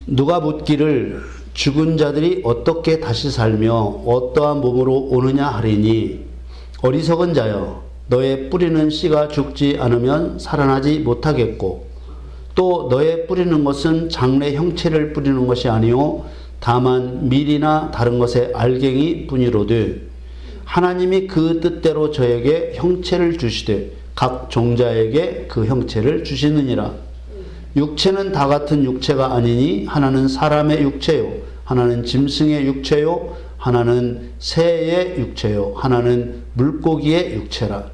누가 묻기를 죽은 자들이 어떻게 다시 살며 어떠한 몸으로 오느냐 하리니 어리석은 자여 너의 뿌리는 씨가 죽지 않으면 살아나지 못하겠고 또 너의 뿌리는 것은 장래 형체를 뿌리는 것이 아니요 다만 밀이나 다른 것의 알갱이 뿐이로되 하나님이 그 뜻대로 저에게 형체를 주시되 각 종자에게 그 형체를 주시느니라. 육체는 다 같은 육체가 아니니 하나는 사람의 육체요 하나는 짐승의 육체요 하나는 새의 육체요 하나는 물고기의 육체라.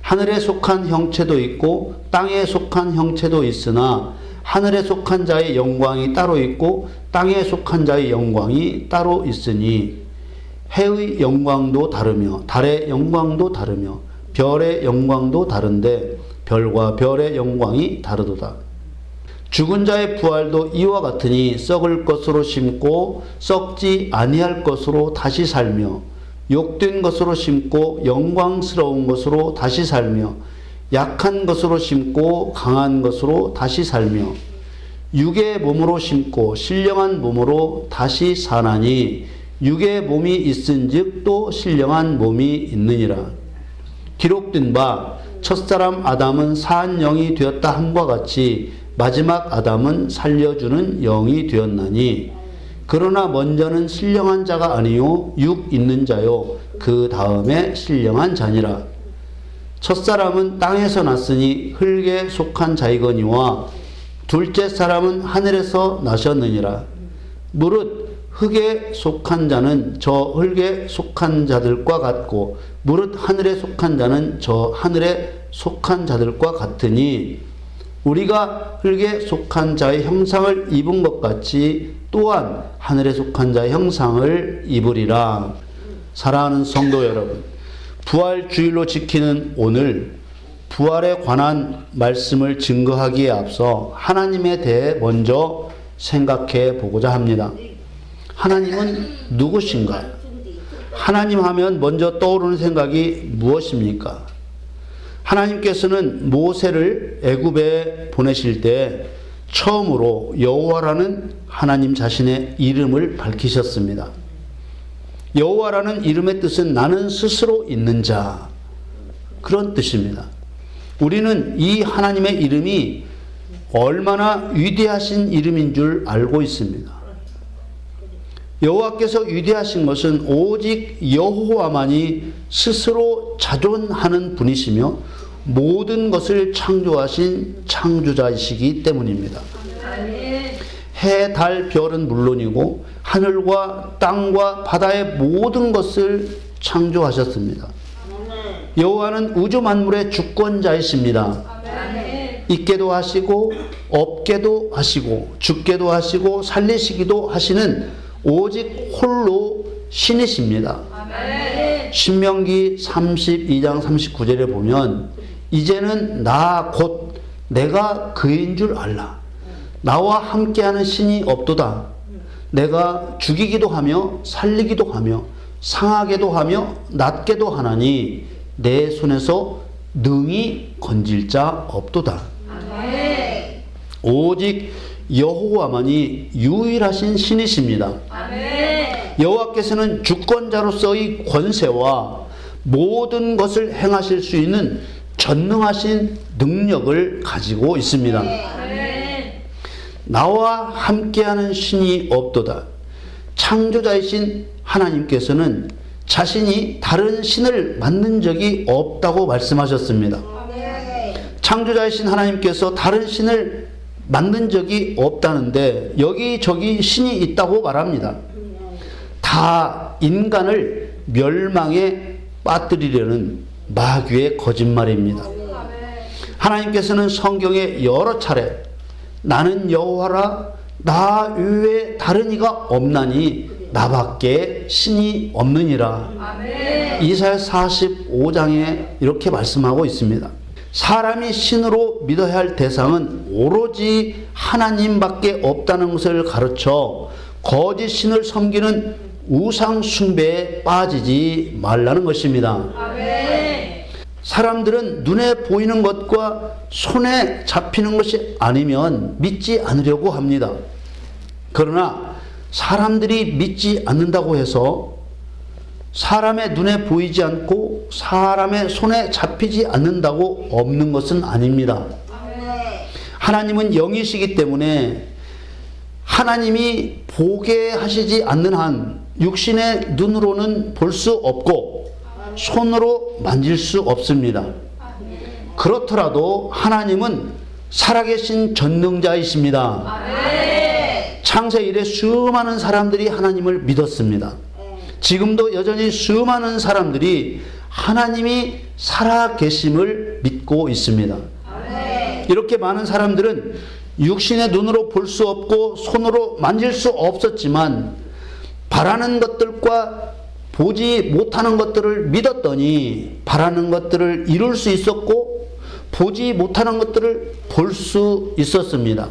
하늘에 속한 형체도 있고 땅에 속한 형체도 있으나 하늘에 속한 자의 영광이 따로 있고 땅에 속한 자의 영광이 따로 있으니 해의 영광도 다르며 달의 영광도 다르며 별의 영광도 다른데 별과 별의 영광이 다르도다. 죽은 자의 부활도 이와 같으니 썩을 것으로 심고 썩지 아니할 것으로 다시 살며 욕된 것으로 심고 영광스러운 것으로 다시 살며 약한 것으로 심고 강한 것으로 다시 살며 육의 몸으로 심고 신령한 몸으로 다시 사나니 육의 몸이 있은즉 또 신령한 몸이 있느니라. 기록된 바 첫사람 아담은 사한 영이 되었다 함과 같이 마지막 아담은 살려주는 영이 되었나니 그러나 먼저는 신령한 자가 아니요 육 있는 자요 그 다음에 신령한 자니라. 첫사람은 땅에서 났으니 흙에 속한 자이거니와 둘째 사람은 하늘에서 나셨느니라. 무릇 흙에 속한 자는 저 흙에 속한 자들과 같고 무릇 하늘에 속한 자는 저 하늘에 속한 자들과 같으니 우리가 흙에 속한 자의 형상을 입은 것 같이 또한 하늘에 속한 자의 형상을 입으리라. 사랑하는 성도 여러분, 부활 주일로 지키는 오늘 부활에 관한 말씀을 증거하기에 앞서 하나님에 대해 먼저 생각해 보고자 합니다. 하나님은 누구신가? 하나님 하면 먼저 떠오르는 생각이 무엇입니까? 하나님께서는 모세를 애굽에 보내실 때 처음으로 여호와라는 하나님 자신의 이름을 밝히셨습니다. 여호와라는 이름의 뜻은 나는 스스로 있는 자, 그런 뜻입니다. 우리는 이 하나님의 이름이 얼마나 위대하신 이름인 줄 알고 있습니다. 여호와께서 위대하신 것은 오직 여호와만이 스스로 자존하는 분이시며 모든 것을 창조하신 창조자이시기 때문입니다. 해, 달, 별은 물론이고 하늘과 땅과 바다의 모든 것을 창조하셨습니다. 여호와는 우주 만물의 주권자이십니다. 있게도 하시고 없게도 하시고 죽게도 하시고 살리시기도 하시는 오직 홀로 신이십니다. 신명기 32장 39절에 보면 이제는 나 곧 내가 그인 줄 알라. 나와 함께하는 신이 없도다. 내가 죽이기도 하며 살리기도 하며 상하게도 하며 낫게도 하나니 내 손에서 능히 건질 자 없도다. 오직 여호와만이 유일하신 신이십니다. 여호와께서는 주권자로서의 권세와 모든 것을 행하실 수 있는 전능하신 능력을 가지고 있습니다. 나와 함께하는 신이 없도다. 창조자이신 하나님께서는 자신이 다른 신을 만든 적이 없다고 말씀하셨습니다. 창조자이신 하나님께서 다른 신을 만든 적이 없다는데 여기저기 신이 있다고 말합니다. 다 인간을 멸망에 빠뜨리려는 마귀의 거짓말입니다. 하나님께서는 성경에 여러 차례 나는 여호와라 나 외에 다른 이가 없나니 나밖에 신이 없느니라. 이사야 45장에 이렇게 말씀하고 있습니다. 사람이 신으로 믿어야 할 대상은 오로지 하나님밖에 없다는 것을 가르쳐 거짓 신을 섬기는 우상 숭배에 빠지지 말라는 것입니다. 사람들은 눈에 보이는 것과 손에 잡히는 것이 아니면 믿지 않으려고 합니다. 그러나 사람들이 믿지 않는다고 해서 사람의 눈에 보이지 않고 사람의 손에 잡히지 않는다고 없는 것은 아닙니다. 하나님은 영이시기 때문에 하나님이 보게 하시지 않는 한 육신의 눈으로는 볼 수 없고 손으로 만질 수 없습니다. 그렇더라도 하나님은 살아계신 전능자이십니다. 창세 이래 수많은 사람들이 하나님을 믿었습니다. 지금도 여전히 수많은 사람들이 하나님이 살아계심을 믿고 있습니다. 이렇게 많은 사람들은 육신의 눈으로 볼 수 없고 손으로 만질 수 없었지만 바라는 것들과 보지 못하는 것들을 믿었더니 바라는 것들을 이룰 수 있었고 보지 못하는 것들을 볼 수 있었습니다.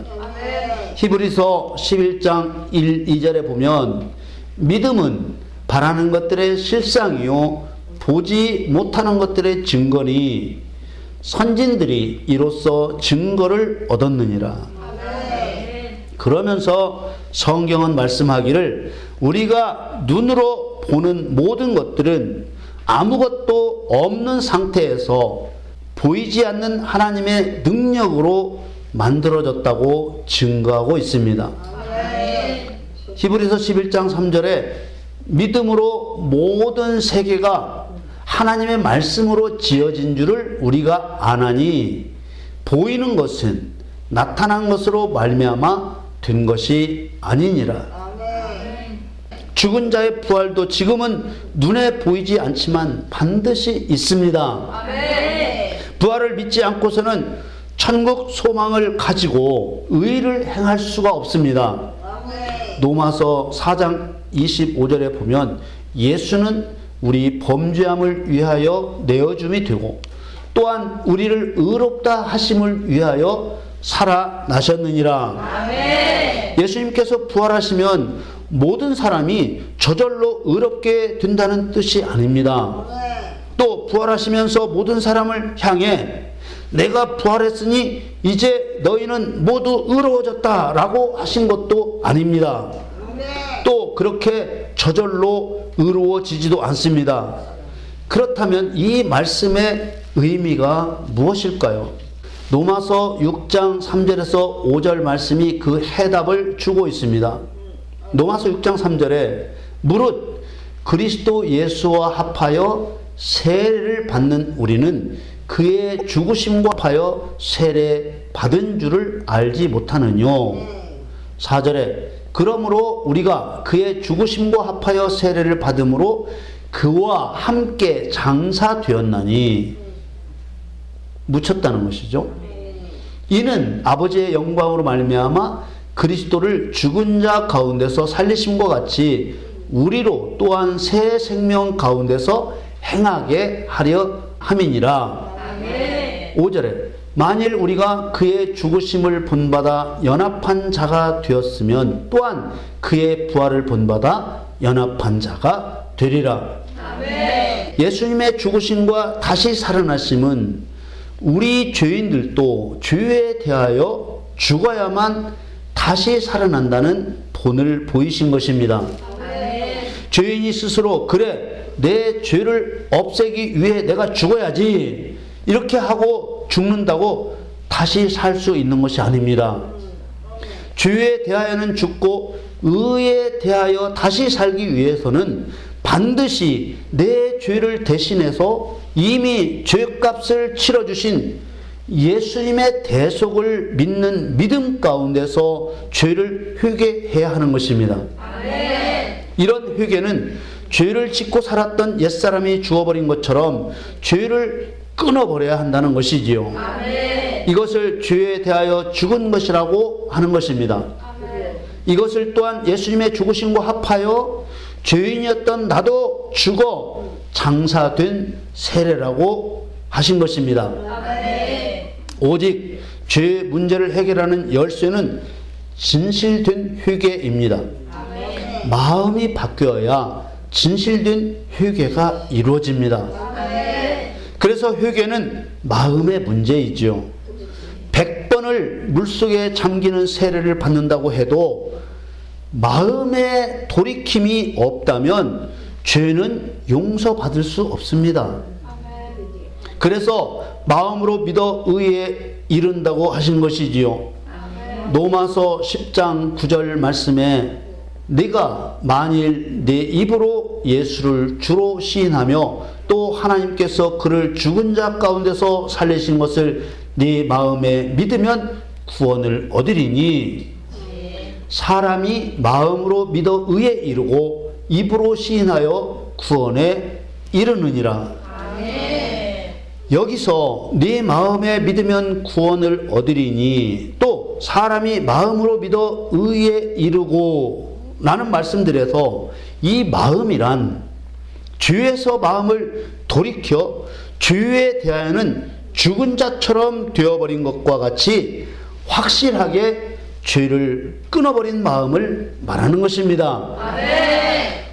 히브리서 11장 1, 2절에 보면 믿음은 바라는 것들의 실상이요 보지 못하는 것들의 증거니 선진들이 이로써 증거를 얻었느니라. 그러면서 성경은 말씀하기를 우리가 눈으로 보는 모든 것들은 아무것도 없는 상태에서 보이지 않는 하나님의 능력으로 만들어졌다고 증거하고 있습니다. 히브리서 11장 3절에 믿음으로 모든 세계가 하나님의 말씀으로 지어진 줄을 우리가 아나니 보이는 것은 나타난 것으로 말미암아 된 것이 아니니라. 죽은 자의 부활도 지금은 눈에 보이지 않지만 반드시 있습니다. 부활을 믿지 않고서는 천국 소망을 가지고 의를 행할 수가 없습니다. 로마서 4장 25절에 보면 예수는 우리 범죄함을 위하여 내어줌이 되고 또한 우리를 의롭다 하심을 위하여 살아나셨느니라. 예수님께서 부활하시면 모든 사람이 저절로 의롭게 된다는 뜻이 아닙니다. 또 부활하시면서 모든 사람을 향해 내가 부활했으니 이제 너희는 모두 의로워졌다 라고 하신 것도 아닙니다. 또 그렇게 저절로 의로워지지도 않습니다. 그렇다면 이 말씀의 의미가 무엇일까요? 로마서 6장 3절에서 5절 말씀이 그 해답을 주고 있습니다. 로마서 6장 3절에 무릇 그리스도 예수와 합하여 세례를 받는 우리는 그의 죽으심과 합하여 세례 받은 줄을 알지 못하느뇨. 4절에 그러므로 우리가 그의 죽으심과 합하여 세례를 받음으로 그와 함께 장사되었나니 묻혔다는 것이죠. 이는 아버지의 영광으로 말미암아 그리스도를 죽은 자 가운데서 살리심과 같이 우리로 또한 새 생명 가운데서 행하게 하려 함이니라. 5절에 만일 우리가 그의 죽으심을 본받아 연합한 자가 되었으면 또한 그의 부활을 본받아 연합한 자가 되리라. 예수님의 죽으심과 다시 살아나심은 우리 죄인들도 죄에 대하여 죽어야만 다시 살아난다는 본을 보이신 것입니다. 죄인이 스스로 그래 내 죄를 없애기 위해 내가 죽어야지 이렇게 하고 죽는다고 다시 살 수 있는 것이 아닙니다. 죄에 대하여는 죽고 의에 대하여 다시 살기 위해서는 반드시 내 죄를 대신해서 이미 죄값을 치러주신 예수님의 대속을 믿는 믿음 가운데서 죄를 회개해야 하는 것입니다. 이런 회개는 죄를 짓고 살았던 옛사람이 죽어버린 것처럼 죄를 끊어버려야 한다는 것이지요. 이것을 죄에 대하여 죽은 것이라고 하는 것입니다. 이것을 또한 예수님의 죽으심과 합하여 죄인이었던 나도 죽어 장사된 세례라고 하신 것입니다. 오직 죄 문제를 해결하는 열쇠는 진실된 회개입니다. 마음이 바뀌어야 진실된 회개가 이루어집니다. 그래서 회개는 마음의 문제이죠. 100번을 물속에 잠기는 세례를 받는다고 해도 마음의 돌이킴이 없다면 죄는 용서받을 수 없습니다. 그래서 마음으로 믿어 의에 이른다고 하신 것이지요. 로마서 10장 9절 말씀에 네가 만일 내 입으로 예수를 주로 시인하며 또 하나님께서 그를 죽은 자 가운데서 살리신 것을 네 마음에 믿으면 구원을 얻으리니 사람이 마음으로 믿어 의에 이르고 입으로 시인하여 구원에 이르느니라. 여기서 네 마음에 믿으면 구원을 얻으리니 또 사람이 마음으로 믿어 의에 이르고 라는 말씀들에서 이 마음이란 죄에서 마음을 돌이켜 죄에 대하여는 죽은 자처럼 되어버린 것과 같이 확실하게 죄를 끊어버린 마음을 말하는 것입니다.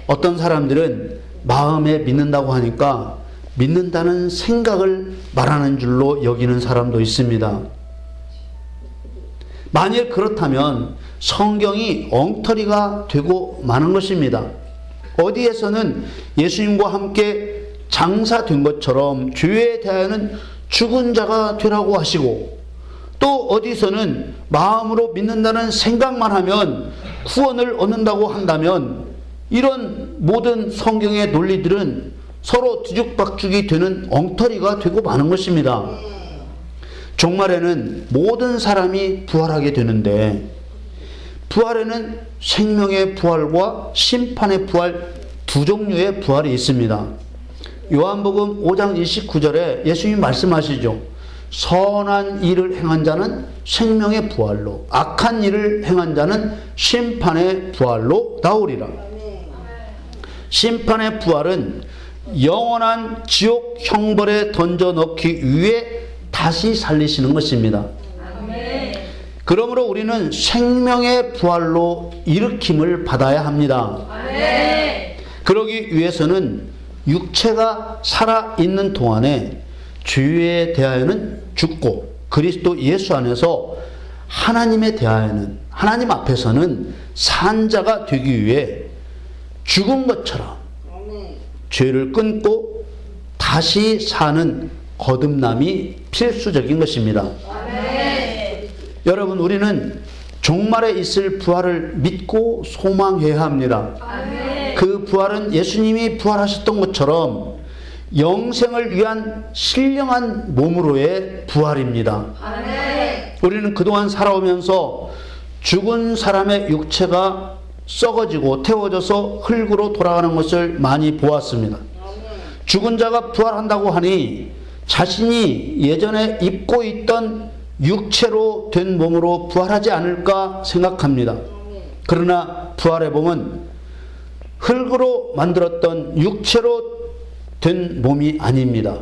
어떤 사람들은 마음에 믿는다고 하니까 믿는다는 생각을 말하는 줄로 여기는 사람도 있습니다. 만일 그렇다면 성경이 엉터리가 되고 마는 것입니다. 어디에서는 예수님과 함께 장사된 것처럼 죄에 대하여는 죽은 자가 되라고 하시고 또 어디서는 마음으로 믿는다는 생각만 하면 구원을 얻는다고 한다면 이런 모든 성경의 논리들은 서로 뒤죽박죽이 되는 엉터리가 되고 마는 것입니다. 종말에는 모든 사람이 부활하게 되는데 부활에는 생명의 부활과 심판의 부활 두 종류의 부활이 있습니다. 요한복음 5장 29절에 예수님이 말씀하시죠. 선한 일을 행한 자는 생명의 부활로 악한 일을 행한 자는 심판의 부활로 나오리라. 심판의 부활은 영원한 지옥 형벌에 던져 넣기 위해 다시 살리시는 것입니다. 그러므로 우리는 생명의 부활로 일으킴을 받아야 합니다. 그러기 위해서는 육체가 살아있는 동안에 죄에 대하여는 죽고 그리스도 예수 안에서 하나님에 대하여는 하나님 앞에서는 산 자가 되기 위해 죽은 것처럼 죄를 끊고 다시 사는 거듭남이 필수적인 것입니다. 여러분, 우리는 종말에 있을 부활을 믿고 소망해야 합니다. 그 부활은 예수님이 부활하셨던 것처럼 영생을 위한 신령한 몸으로의 부활입니다. 우리는 그동안 살아오면서 죽은 사람의 육체가 썩어지고 태워져서 흙으로 돌아가는 것을 많이 보았습니다. 죽은 자가 부활한다고 하니 자신이 예전에 입고 있던 육체로 된 몸으로 부활하지 않을까 생각합니다. 그러나 부활의 몸은 흙으로 만들었던 육체로 된 몸이 아닙니다.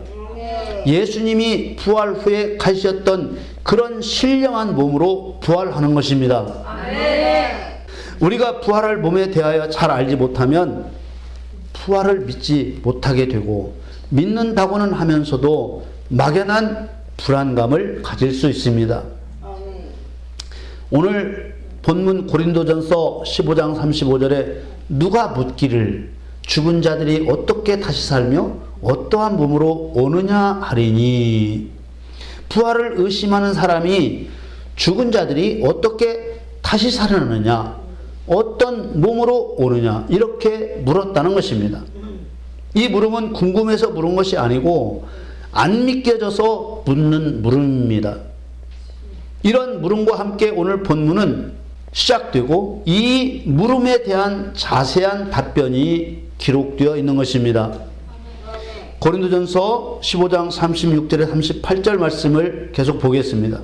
예수님이 부활 후에 가지셨던 그런 신령한 몸으로 부활하는 것입니다. 우리가 부활할 몸에 대하여 잘 알지 못하면 부활을 믿지 못하게 되고 믿는다고는 하면서도 막연한 불안감을 가질 수 있습니다. 오늘 본문 고린도전서 15장 35절에 누가 묻기를 죽은 자들이 어떻게 다시 살며 어떠한 몸으로 오느냐 하리니, 부활을 의심하는 사람이 죽은 자들이 어떻게 다시 살아나느냐, 어떤 몸으로 오느냐 이렇게 물었다는 것입니다. 이 물음은 궁금해서 물은 것이 아니고 안 믿겨져서 묻는 물음입니다. 이런 물음과 함께 오늘 본문은 시작되고 이 물음에 대한 자세한 답변이 기록되어 있는 것입니다. 고린도전서 15장 36절에 38절 말씀을 계속 보겠습니다.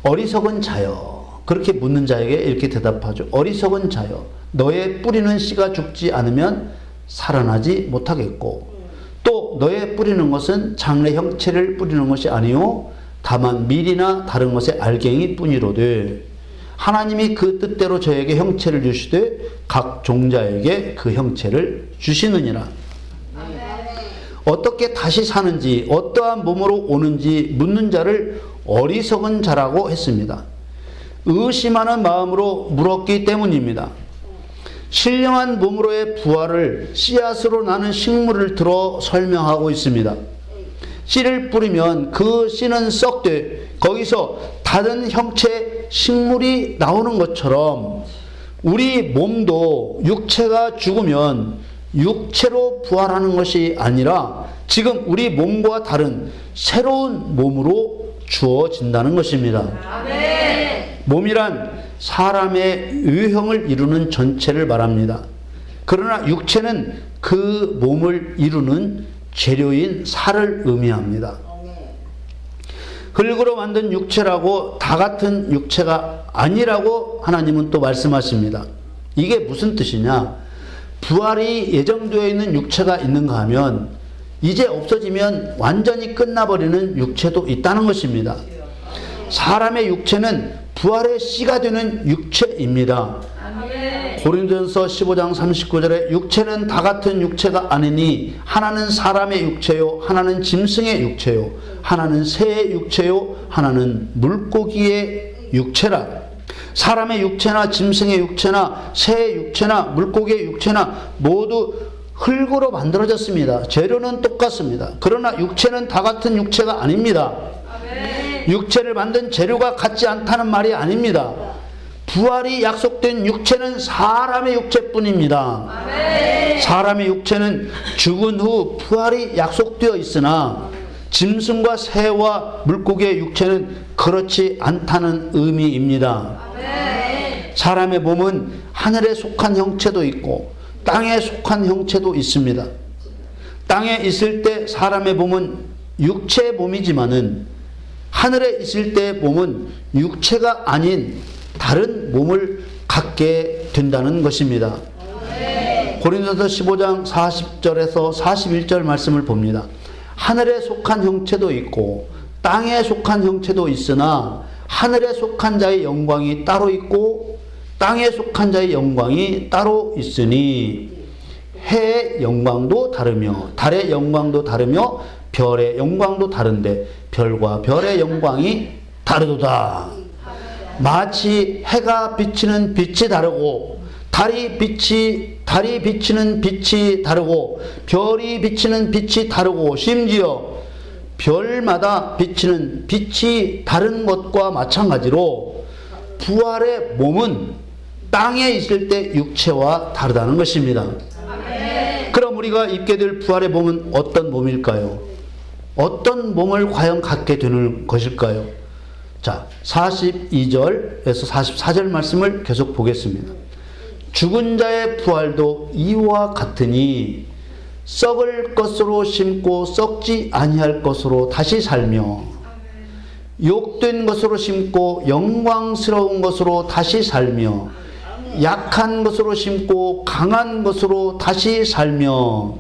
어리석은 자여, 그렇게 묻는 자에게 이렇게 대답하죠. 어리석은 자여, 너의 뿌리는 씨가 죽지 않으면 살아나지 못하겠고, 또 너의 뿌리는 것은 장래 형체를 뿌리는 것이 아니요 다만 밀이나 다른 것의 알갱이 뿐이로되, 하나님이 그 뜻대로 저에게 형체를 주시되 각 종자에게 그 형체를 주시느니라. 어떻게 다시 사는지 어떠한 몸으로 오는지 묻는 자를 어리석은 자라고 했습니다. 의심하는 마음으로 물었기 때문입니다. 신령한 몸으로의 부활을 씨앗으로 나는 식물을 들어 설명하고 있습니다. 씨를 뿌리면 그 씨는 썩되 거기서 다른 형체 식물이 나오는 것처럼 우리 몸도 육체가 죽으면 육체로 부활하는 것이 아니라 지금 우리 몸과 다른 새로운 몸으로 주어진다는 것입니다. 아멘. 몸이란 사람의 유형을 이루는 전체를 말합니다. 그러나 육체는 그 몸을 이루는 재료인 살을 의미합니다. 흙으로 만든 육체라고 다 같은 육체가 아니라고 하나님은 또 말씀하십니다. 이게 무슨 뜻이냐? 부활이 예정되어 있는 육체가 있는가 하면 이제 없어지면 완전히 끝나버리는 육체도 있다는 것입니다. 사람의 육체는 부활의 씨가 되는 육체입니다. 고린도전서 15장 39절에 육체는 다 같은 육체가 아니니 하나는 사람의 육체요 하나는 짐승의 육체요 하나는 새의 육체요 하나는 물고기의 육체라. 사람의 육체나 짐승의 육체나 새의 육체나 물고기의 육체나 모두 흙으로 만들어졌습니다. 재료는 똑같습니다. 그러나 육체는 다 같은 육체가 아닙니다. 육체를 만든 재료가 같지 않다는 말이 아닙니다. 부활이 약속된 육체는 사람의 육체뿐입니다. 사람의 육체는 죽은 후 부활이 약속되어 있으나 짐승과 새와 물고기의 육체는 그렇지 않다는 의미입니다. 사람의 몸은 하늘에 속한 형체도 있고 땅에 속한 형체도 있습니다. 땅에 있을 때 사람의 몸은 육체의 몸이지만은 하늘에 있을 때 몸은 육체가 아닌 다른 몸을 갖게 된다는 것입니다. 고린도서 15장 40절에서 41절 말씀을 봅니다. 하늘에 속한 형체도 있고 땅에 속한 형체도 있으나 하늘에 속한 자의 영광이 따로 있고 땅에 속한 자의 영광이 따로 있으니 해의 영광도 다르며 달의 영광도 다르며 별의 영광도 다른데 별과 별의 영광이 다르도다. 마치 해가 비치는 빛이 다르고 달이 비치는 빛이 다르고 별이 비치는 빛이 다르고 심지어 별마다 비치는 빛이 다른 것과 마찬가지로 부활의 몸은 땅에 있을 때 육체와 다르다는 것입니다. 그럼 우리가 입게 될 부활의 몸은 어떤 몸일까요? 어떤 몸을 과연 갖게 되는 것일까요? 자, 42절에서 44절 말씀을 계속 보겠습니다. 죽은 자의 부활도 이와 같으니 썩을 것으로 심고 썩지 아니할 것으로 다시 살며 욕된 것으로 심고 영광스러운 것으로 다시 살며 약한 것으로 심고 강한 것으로 다시 살며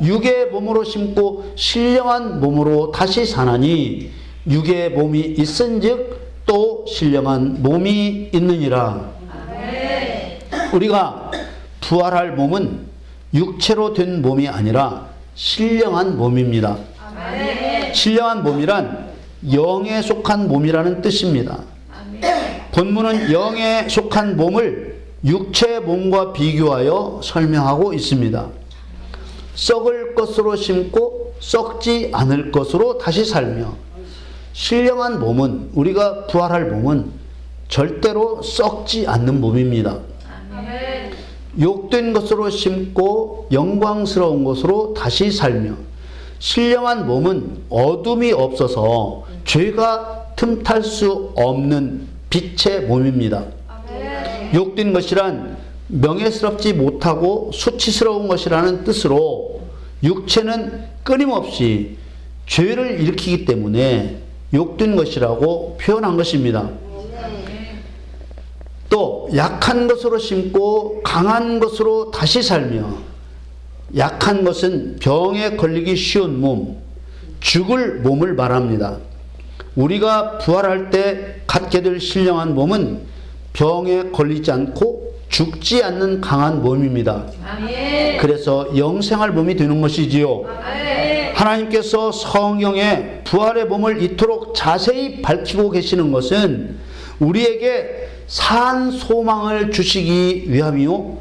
육의 몸으로 심고 신령한 몸으로 다시 사나니 육의 몸이 있은즉 또 신령한 몸이 있느니라. 우리가 부활할 몸은 육체로 된 몸이 아니라 신령한 몸입니다. 신령한 몸이란 영에 속한 몸이라는 뜻입니다. 본문은 영에 속한 몸을 육체의 몸과 비교하여 설명하고 있습니다. 썩을 것으로 심고 썩지 않을 것으로 다시 살며 신령한 몸은 우리가 부활할 몸은 절대로 썩지 않는 몸입니다. 욕된 것으로 심고 영광스러운 것으로 다시 살며 신령한 몸은 어둠이 없어서 죄가 틈탈 수 없는 빛의 몸입니다. 욕된 것이란 명예스럽지 못하고 수치스러운 것이라는 뜻으로 육체는 끊임없이 죄를 일으키기 때문에 욕된 것이라고 표현한 것입니다. 또 약한 것으로 심고 강한 것으로 다시 살며 약한 것은 병에 걸리기 쉬운 몸, 죽을 몸을 말합니다. 우리가 부활할 때 갖게 될 신령한 몸은 병에 걸리지 않고 죽지 않는 강한 몸입니다. 그래서 영생할 몸이 되는 것이지요. 하나님께서 성경에 부활의 몸을 이토록 자세히 밝히고 계시는 것은 우리에게 산 소망을 주시기 위함이요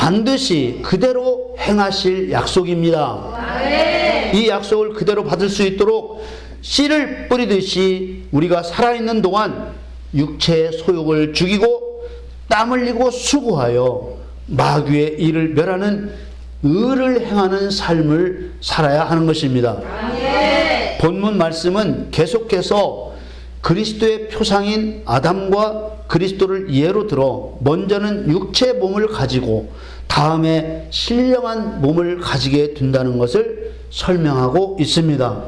반드시 그대로 행하실 약속입니다. 이 약속을 그대로 받을 수 있도록 씨를 뿌리듯이 우리가 살아있는 동안 육체의 소욕을 죽이고 땀 흘리고 수고하여 마귀의 일을 멸하는 의를 행하는 삶을 살아야 하는 것입니다. 본문 말씀은 계속해서 그리스도의 표상인 아담과 그리스도를 예로 들어 먼저는 육체의 몸을 가지고 다음에 신령한 몸을 가지게 된다는 것을 설명하고 있습니다.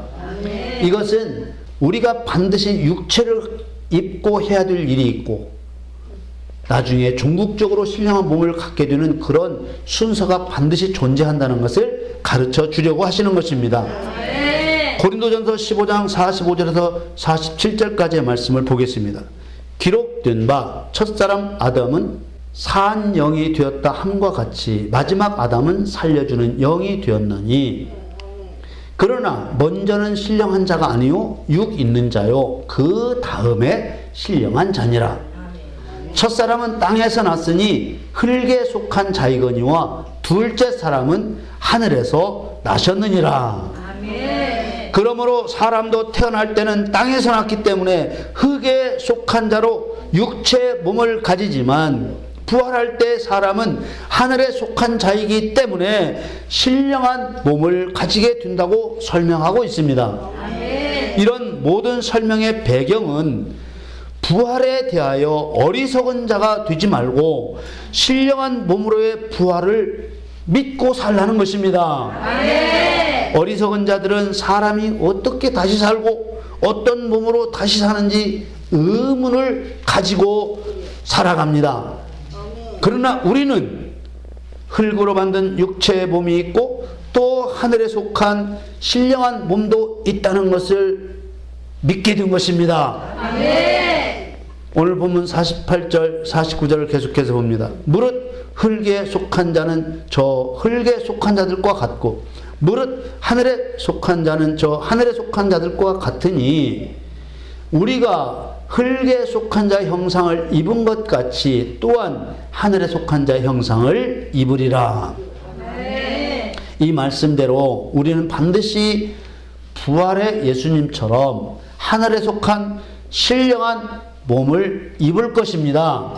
이것은 우리가 반드시 육체를 입고 해야 될 일이 있고 나중에 종국적으로 신령한 몸을 갖게 되는 그런 순서가 반드시 존재한다는 것을 가르쳐 주려고 하시는 것입니다. 고린도전서 15장 45절에서 47절까지의 말씀을 보겠습니다. 기록된 바 첫사람 아담은 산 영이 되었다 함과 같이 마지막 아담은 살려주는 영이 되었느니 그러나 먼저는 신령한 자가 아니요 육 있는 자요 그 다음에 신령한 자니라. 첫사람은 땅에서 났으니 흙에 속한 자이거니와 둘째 사람은 하늘에서 나셨느니라. 그러므로 사람도 태어날 때는 땅에서 났기 때문에 흙에 속한 자로 육체의 몸을 가지지만 부활할 때 사람은 하늘에 속한 자이기 때문에 신령한 몸을 가지게 된다고 설명하고 있습니다. 이런 모든 설명의 배경은 부활에 대하여 어리석은 자가 되지 말고 신령한 몸으로의 부활을 믿고 살라는 것입니다. 어리석은 자들은 사람이 어떻게 다시 살고 어떤 몸으로 다시 사는지 의문을 가지고 살아갑니다. 그러나 우리는 흙으로 만든 육체의 몸이 있고 또 하늘에 속한 신령한 몸도 있다는 것을 믿게 된 것입니다. 오늘 본문 48절 49절을 계속해서 봅니다. 무릇 흙에 속한 자는 저 흙에 속한 자들과 같고 무릇 하늘에 속한 자는 저 하늘에 속한 자들과 같으니 우리가 흙에 속한 자의 형상을 입은 것 같이 또한 하늘에 속한 자의 형상을 입으리라. 이 말씀대로 우리는 반드시 부활의 예수님처럼 하늘에 속한 신령한 몸을 입을 것입니다.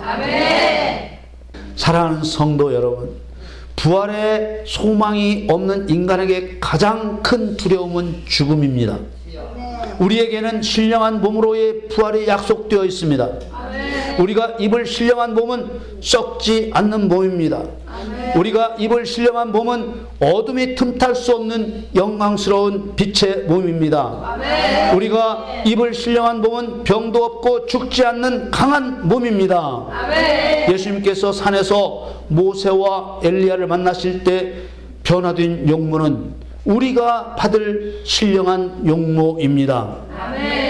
사랑하는 성도 여러분, 부활의 소망이 없는 인간에게 가장 큰 두려움은 죽음입니다. 우리에게는 신령한 몸으로의 부활이 약속되어 있습니다. 우리가 입을 신령한 몸은 썩지 않는 몸입니다. 우리가 입을 신령한 몸은 어둠이 틈탈 수 없는 영광스러운 빛의 몸입니다. 우리가 입을 신령한 몸은 병도 없고 죽지 않는 강한 몸입니다. 예수님께서 산에서 모세와 엘리야를 만나실 때 변화된 용모는 우리가 받을 신령한 용모입니다.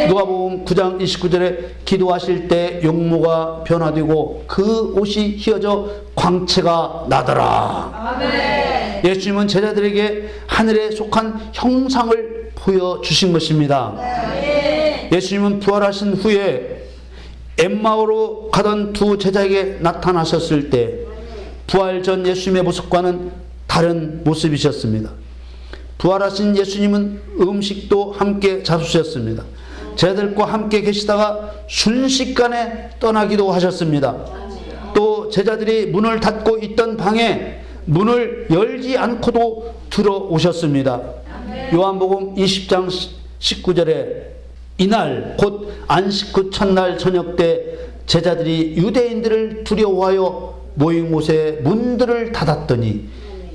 누가복음 9장 29절에 기도하실 때 용모가 변화되고 그 옷이 휘어져 광채가 나더라. 예수님은 제자들에게 하늘에 속한 형상을 보여주신 것입니다. 예수님은 부활하신 후에 엠마오로 가던 두 제자에게 나타나셨을 때 부활 전 예수님의 모습과는 다른 모습이셨습니다. 부활하신 예수님은 음식도 함께 잡수셨습니다. 제자들과 함께 계시다가 순식간에 떠나기도 하셨습니다. 또 제자들이 문을 닫고 있던 방에 문을 열지 않고도 들어오셨습니다. 요한복음 20장 19절에 이날 곧 안식 후 첫날 저녁 때 제자들이 유대인들을 두려워하여 모인 곳에 문들을 닫았더니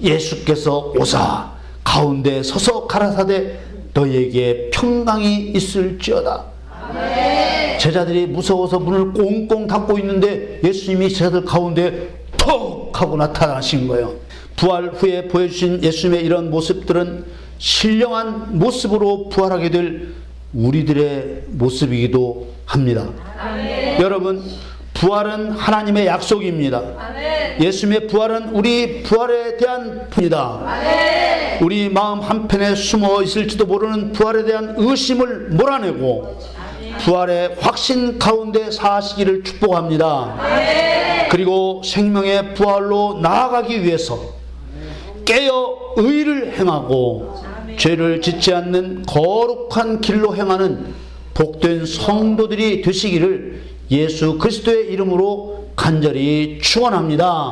예수께서 오사 가운데 서서 가라사대 너희에게 평강이 있을지어다. 제자들이 무서워서 문을 꽁꽁 닫고 있는데 예수님이 제자들 가운데 톡 하고 나타나신 거예요. 부활 후에 보여주신 예수님의 이런 모습들은 신령한 모습으로 부활하게 될 우리들의 모습이기도 합니다. 여러분, 부활은 하나님의 약속입니다. 예수님의 부활은 우리 부활에 대한 부입니다. 우리 마음 한편에 숨어 있을지도 모르는 부활에 대한 의심을 몰아내고 부활의 확신 가운데 사시기를 축복합니다. 그리고 생명의 부활로 나아가기 위해서 깨어 의를 행하고 죄를 짓지 않는 거룩한 길로 행하는 복된 성도들이 되시기를 예수 그리스도의 이름으로 간절히 축원합니다.